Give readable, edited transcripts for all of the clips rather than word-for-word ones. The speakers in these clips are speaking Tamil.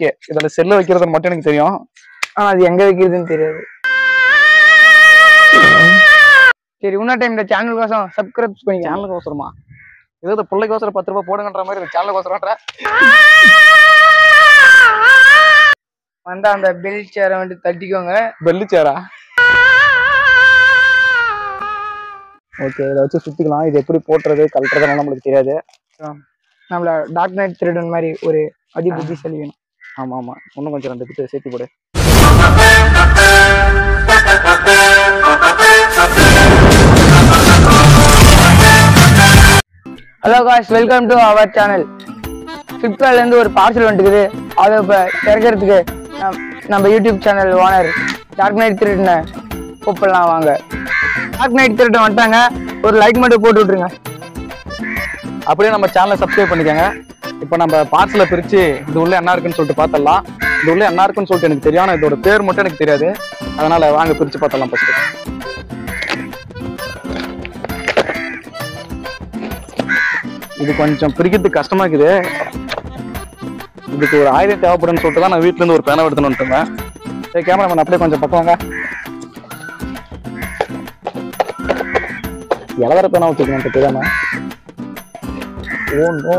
ஓகே, இதுல செல்ல வைக்கிறது மட்டும் எனக்கு தெரியும். ஆனா அது எங்க வைக்கிறதுன்னு தெரியாது. சரி, இன்னொரு டைம் இந்த சேனலுக்கோசம் சப்ஸ்கிரைப் பண்ணி. சேனலுக்கு அவசரமா? ஏதோ பிள்ளைக்கு அவசரம் 10 ரூபாய் போடுங்கன்ற மாதிரி இந்த சேனலுக்கு அவசரம்ன்ற. வந்தா அந்த பெல் சேரை வந்து தட்டிக்கோங்க. பெல்லு சேரா? ஓகே, இதை வச்சு சுத்திக்கலாம். இது எப்படி போட்டுறது கழட்டுறதுனால நம்மளுக்கு தெரியாது. நம்மள டார்க் நைட் திருடன் மாதிரி ஒரு அதிபுத்திசாலி வேணும். ஆமா ஆமா, இன்னும் கொஞ்சம் 2 பிட்டு சேர்த்து போடு. Hello guys, welcome to our channel. ஃப்ளிப்கார்ட்ல இருந்து ஒரு பார்சல் வந்துக்குது. அதை இப்போ திறக்கிறதுக்கு நம்ம YouTube channel owner dark night திருடனை கூப்பிடலாம் வாங்க. டார்க் நைட் திருடன் வந்துட்டாங்க. ஒரு லைக் மட்டும் போட்டு விட்டுருங்க. அப்படியே நம்ம சேனலை சப்ஸ்கிரைப் பண்ணிக்கோங்க. இப்போ நம்ம பார்சலை பிரித்து இது உள்ள என்ன இருக்குன்னு சொல்லிட்டு பார்த்தலாம். இது உள்ள என்ன இருக்குன்னு சொல்லிட்டு எனக்கு தெரியும், ஆனால் இதோட பேர் மட்டும் எனக்கு தெரியாது. அதனால வாங்க பிரித்து பார்த்தலாம். ஃபர்ஸ்ட் இது கொஞ்சம் பிரிக்கிறதுக்கு கஷ்டமா இருக்குது. இதுக்கு ஒரு ஆயுதம் தேவைப்படுன்னு சொல்லிட்டு தான் நான் வீட்டுல இருந்து ஒரு பேனை எடுத்துன்னு வந்துட்டேன். சரி, கேமராமேன் அப்படியே கொஞ்சம் பக்கம் வாங்க. இளவர பேனா வச்சுக்கணும் தெரியாம. ஓ நோ,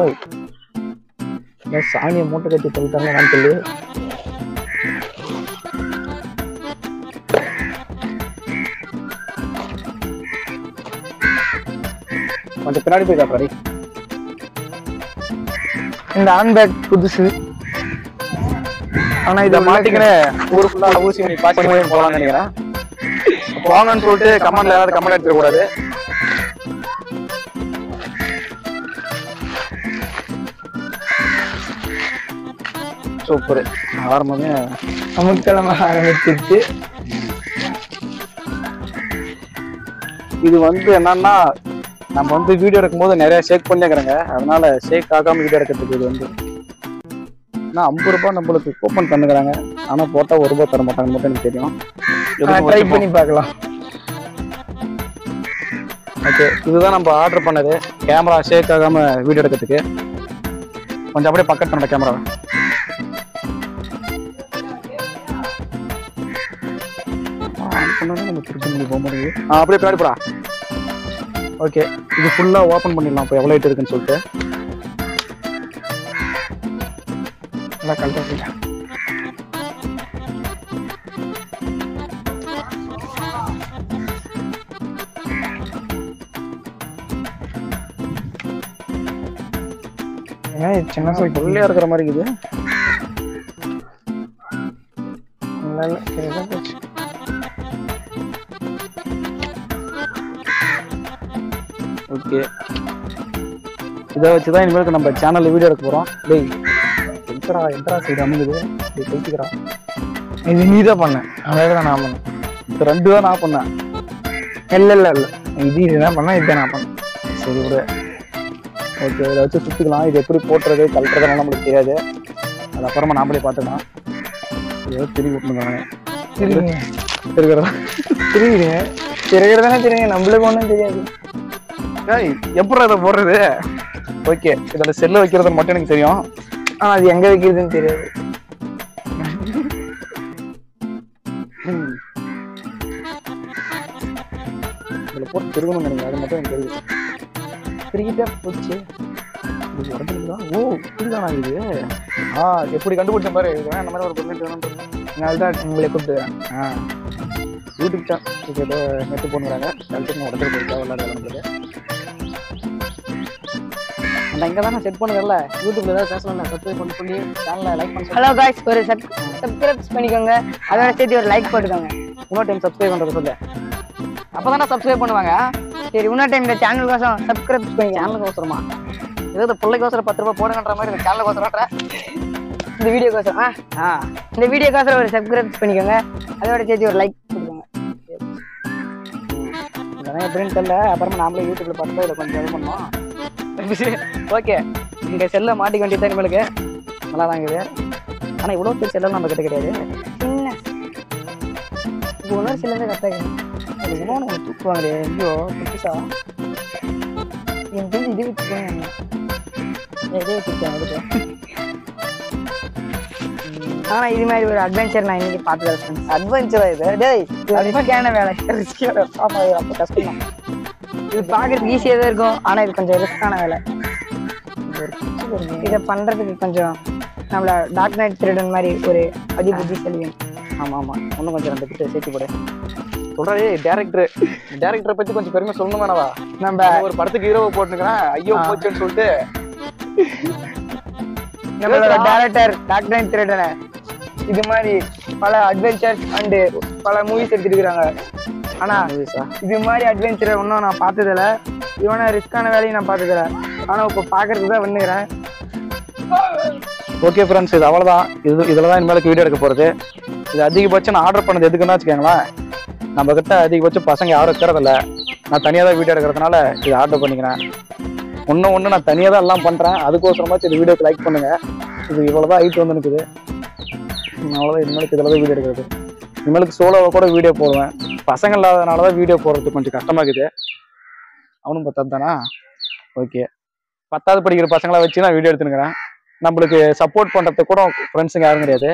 சாணியை மூட்டை கட்டி தள்ளிட்டாங்க நான் சொல்லி. கொஞ்சம் பின்னாடி போய் காட்டுறாடி. இந்த ஹேண்ட் பேக் புதுசு. ஆனா இதை மாட்டிக்கிறேன். ஊரு ஃபுல்லா ஊசி பாஸ் பண்ணி போகலாம்னு நினைக்கிறேன். போங்கன்னு சொல்லிட்டு கமெண்ட்ல ஏதாவது கமெண்ட் எடுத்துக்க கூடாது. சூப்பர், ஆரம்பமே அமுக்கிழமை ஆரம்பிச்சிருச்சு. இது என்னன்னா, நம்ம வீடியோ எடுக்கும்போது நிறைய ஷேக் பண்ணிக்கிறேங்க. அதனால ஷேக் ஆகாம வீடியோ எடுக்கிறதுக்கு இது 50 ரூபாய் நம்மளுக்கு கூப்பன் பண்ணுறாங்க. ஆனா போட்டா 1 ரூபாய் தர மாட்டாங்க மட்டும் எனக்கு தெரியும். ட்ரை பண்ணி பார்க்கலாம். ஓகே, இதுதான் நம்ம ஆர்டர் பண்ணது. கேமரா ஷேக் ஆகாம வீடியோ எடுக்கிறதுக்கு. கொஞ்சம் அப்படியே பக்கத்து பண்ண கேமரா. அப்படியே பின்னாடி போடா. ஓகே, இது ஃபுல்லா ஓபன் பண்ணிடலாம். இப்போ எவ்வளோ இருக்குன்னு சொல்லிட்டு நல்லா கழட்ட. சின்ன உள்ளே இருக்கிற மாதிரி இருக்குது. ஓகே, இதை வச்சுதான் இனிமேல் நம்ம சேனல்ல வீடியோ எடுக்க போறோம். டேய் எந்தரா சைடு அமைக்குது. பேசிக்கிறா. இது நீ தான் பண்ண. அதான் நான் பண்ணேன். இந்த 2 தான் நான் பண்ணேன். இல்ல இதுதான் பண்ணேன். இதை நான் பண்ணேன். சரி விடு. ஓகே, இதை வச்சு சுத்திக்கலாம். இது எப்படி போட்டுறது கழட்டுறதுனால நம்மளுக்கு தெரியாது. அது அப்புறமா நாமளே பார்த்துக்கலாம். ஏதோ திரும்பி விட்டுருந்தாங்க. திருகிறதானே தெரியுங்க. நம்மளுக்கு ஒன்றும் தெரியாது. எப்படி அதை போடுறது? ஓகே, இதோட செல்ல வைக்கிறது மட்டும் எனக்கு தெரியும். ஆனா அது எங்க வைக்கிறதுன்னு தெரியாது. இதுல போட்டு திருகணும் நினைக்கிறேன். அது மட்டும் எனக்கு தெரியுது. திருக்கிட்டே போச்சு. இது உடம்புங்களா? ஓ, இதுதானா இது? எப்படி கண்டுபிடிச்ச மாதிரி இருக்குவேன். அந்த மாதிரி ஒரு பொருள் வேணும்ன்றது. அதனால்தான் உங்களை கூப்பிட்டுக்கிறேன். யூடியூப் சேனல் ஏதோ நெட்டு போடுறாங்க. கழுத்துக்கு உடம்புக்கு போயிருக்கா விளையாட விளம்புறது. நான் இங்கே தான் செட் பண்ணுறேன்ல. யூடியூப்ல ஏதாவது பேசலாம். சப்ஸ்கிரைப் பண்ணி சொல்லி சேனலை லைக் பண்ணி. ஹலோ காய்ஸ், ஒரு சப்ஸ்கிரைப் பண்ணிக்கோங்க. அதோட சேர்த்து ஒரு லைக் போட்டுக்கோங்க. இன்னொரு டைம் சப்ஸ்கிரைப் பண்ணுறது சொல்லு. அப்போதானே சப்ஸ்கிரைப் பண்ணுவாங்க. சரி, இன்னொரு டைம் இந்த சேனலுக்கோசம் சப்ஸ்கிரைப் பண்ணி. சேனலுக்கு அவசரமா? ஏதோ பிள்ளைக்கு அவசரம் 10 ரூபாய் போடுங்கன்ற மாதிரி இந்த சேனலுக்கு அவசரம்ன்ற. இந்த வீடியோக்கோசரம் இந்த வீடியோக்கோசரம் ஒரு சப்ஸ்கிரைப் பண்ணிக்கோங்க. அதோட சேர்த்து ஒரு லைக் போட்டுக்கோங்க. இதெல்லாம் எப்படின்னு தெரியல. அப்புறமா நாமளே யூடியூப்ல பார்த்து இதை கொஞ்சம் இது பண்ணோம். ஓகே, இங்கே செல்லை மாட்டிக்க வேண்டியது தான் இனிமேலுக்கு. நல்லா தான் இருக்குது. ஆனால் இவ்வளோ பேர் செல்லம் நம்ம கிட்ட கிடையாது. சின்ன உணர்வு சிலந்து கரெக்டாக அது இன்னொன்று ஒன்று தூக்குவாங்களே. ஐயோ புதுசா என் தெரிஞ்சு இது வச்சுக்கோங்க. இதே வச்சுருக்கேன். அதுக்கு ஆனா இது மாதிரி ஒரு அட்வென்ச்சர் நான் இன்னைக்கு பார்த்தது ஃப்ரெண்ட்ஸ். அட்வென்ச்சரா இது? டேய் ரிஸ்கான வேலை. ஆமா அப்ப கஷ்டம் தான். இது பார்க்கறதுக்கு ஈஸியா தான் இருக்கும், ஆனா இது கொஞ்சம் ரிஸ்கான வேலை. இதை பண்றதுக்கு கொஞ்சம் நம்மள டார்க் நைட் திருடன் மாதிரி ஒரு அதிபுத்தி செல்வியும். ஆமா ஆமா, இன்னும் கொஞ்சம் 2 கிட்ட சேர்த்து போடு. சொல்றே டேரக்டரை பத்தி கொஞ்சம் பெருமை சொல்லணும் வேணவா? நம்ம ஒரு படத்துக்கு ஹீரோவை போட்டுக்கிறேன், ஐயோ போச்சுன்னு சொல்லிட்டு. நம்மளோட டைரக்டர் டார்க் நைட் திருடனை இது மாதிரி பல அட்வென்ச்சர்ஸ் அண்டு பல மூவிஸ் எடுத்துருக்காங்க. ஆனா இது மாதிரி அட்வென்ச்சரை இன்னும் நான் பார்த்ததில்ல, இவனை ரிஸ்கான வேலையும் நான் பார்த்ததில்ல. ஆனா இப்போ பார்க்கறதுக்கு தான் வந்துக்கிறேன். ஓகே ஃப்ரெண்ட்ஸ், இது அவ்வளோதான். இதில் தான் இனிமேலுக்கு வீடியோ எடுக்க போகிறது. இது அதிகபட்சம் நான் ஆர்டர் பண்ணது எதுக்குன்னா வச்சுக்கோங்களேன், நம்ம கிட்ட அதிகபட்சம் பசங்க யாரும் இருக்கிறதில்ல. நான் தனியாக தான் வீடியோ எடுக்கிறதுனால இது ஆர்டர் பண்ணிக்கிறேன். ஒன்று நான் தனியாக தான் எல்லாம் பண்ணுறேன். அதுக்கோசரமாச்சு இது வீடியோக்கு லைக் பண்ணுங்கள். இது இவ்வளோ தான் ஹைட் வந்து நிற்குது. அவ்வளோதான். இனிமேலுக்கு இதில் தான் வீடியோ எடுக்கிறது. இனிமேலுக்கு சோலோவை கூட வீடியோ போடுவேன். பசங்க இல்லாதனால தான் வீடியோ போடுறதுக்கு கொஞ்சம் கஷ்டமாக இருக்குது. அவனும் 10வது தானா? ஓகே, 10வது படிக்கிற பசங்களை வச்சு நான் வீடியோ எடுத்துனுக்கிறேன். நம்மளுக்கு சப்போர்ட் பண்ணுறதுக்கு கூட ஃப்ரெண்ட்ஸுங்க யாரும் கிடையாது.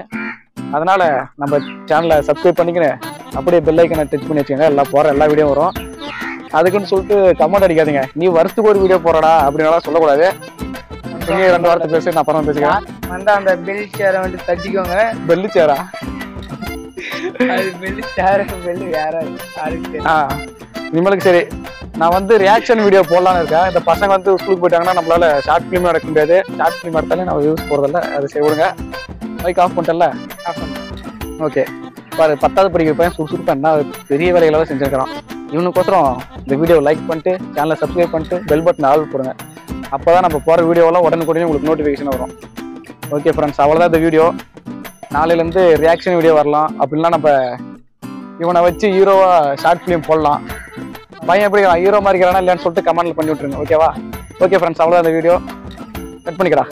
அதனால நம்ம சேனலை சப்ஸ்கிரைப் பண்ணிக்கிறேன், அப்படியே பெல் ஐக்கனை டச் பண்ணி வச்சுக்கோங்க. போகிற எல்லா வீடியோ வரும். அதுக்குன்னு சொல்லிட்டு கமெண்ட் அடிக்காதீங்க, நீ வருஷத்துக்கு ஒரு வீடியோ போறடா அப்படின்னால சொல்லக்கூடாது. 2 வாரத்தை பேச நான் அப்புறம் பேசுகிறேன். வந்து அந்த பெல் சேரை வந்து தட்டிக்கோங்க. பெல்லு சேரா? அது பெல் சேர பெல் வேற யாருக்கு? இனிமேலுக்கு சரி, நான் வந்து ரியாக்ஷன் வீடியோ போடலான்னு இருக்கேன். இந்த பசங்க வந்து ஸ்கூலுக்கு போயிட்டாங்கன்னா நம்மளால ஷார்ட் ஃபிலிம் எடுக்க முடியாது. ஷார்ட் ஃபிலிம் எடுத்தாலே நான் யூஸ் போகிறதில்ல. அதை செய்ய விடுங்க. Mic of பண்ணிட்டல? ஓகே, பாரு 10வது படிக்கிற பையன் சுறுசுறுப்பாக என்ன பெரிய வேலைகளை செஞ்சுருக்கிறான். இவனுக்கோசரம் இந்த வீடியோ லைக் பண்ணிட்டு சேனலை சப்ஸ்கிரைப் பண்ணிட்டு பெல் பட்டன் ஆல் போடுங்க. அப்போ தான் நம்ம போகிற வீடியோவெல்லாம் உடனுக்குடனே உங்களுக்கு நோட்டிஃபிகேஷன் வரும். ஓகே ஃப்ரெண்ட்ஸ், அவ்வளோதான் இந்த வீடியோ. நாளையிலேருந்து ரியாக்ஷன் வீடியோ வரலாம். அப்படின்னா நம்ம இவனை வச்சு ஹீரோவாக ஷார்ட் ஃபிலிம் போடலாம். பையன் எப்படி ஹீரோ மாதிரி இருக்கிறானா இல்லையான்னு சொல்லிட்டு கமெண்ட்ல பண்ணி விட்டுருங்க. ஓகேவா? ஓகே ஃப்ரெண்ட்ஸ், அவ்வளோதான் இந்த வீடியோ. கட் பண்ணிக்கிறா.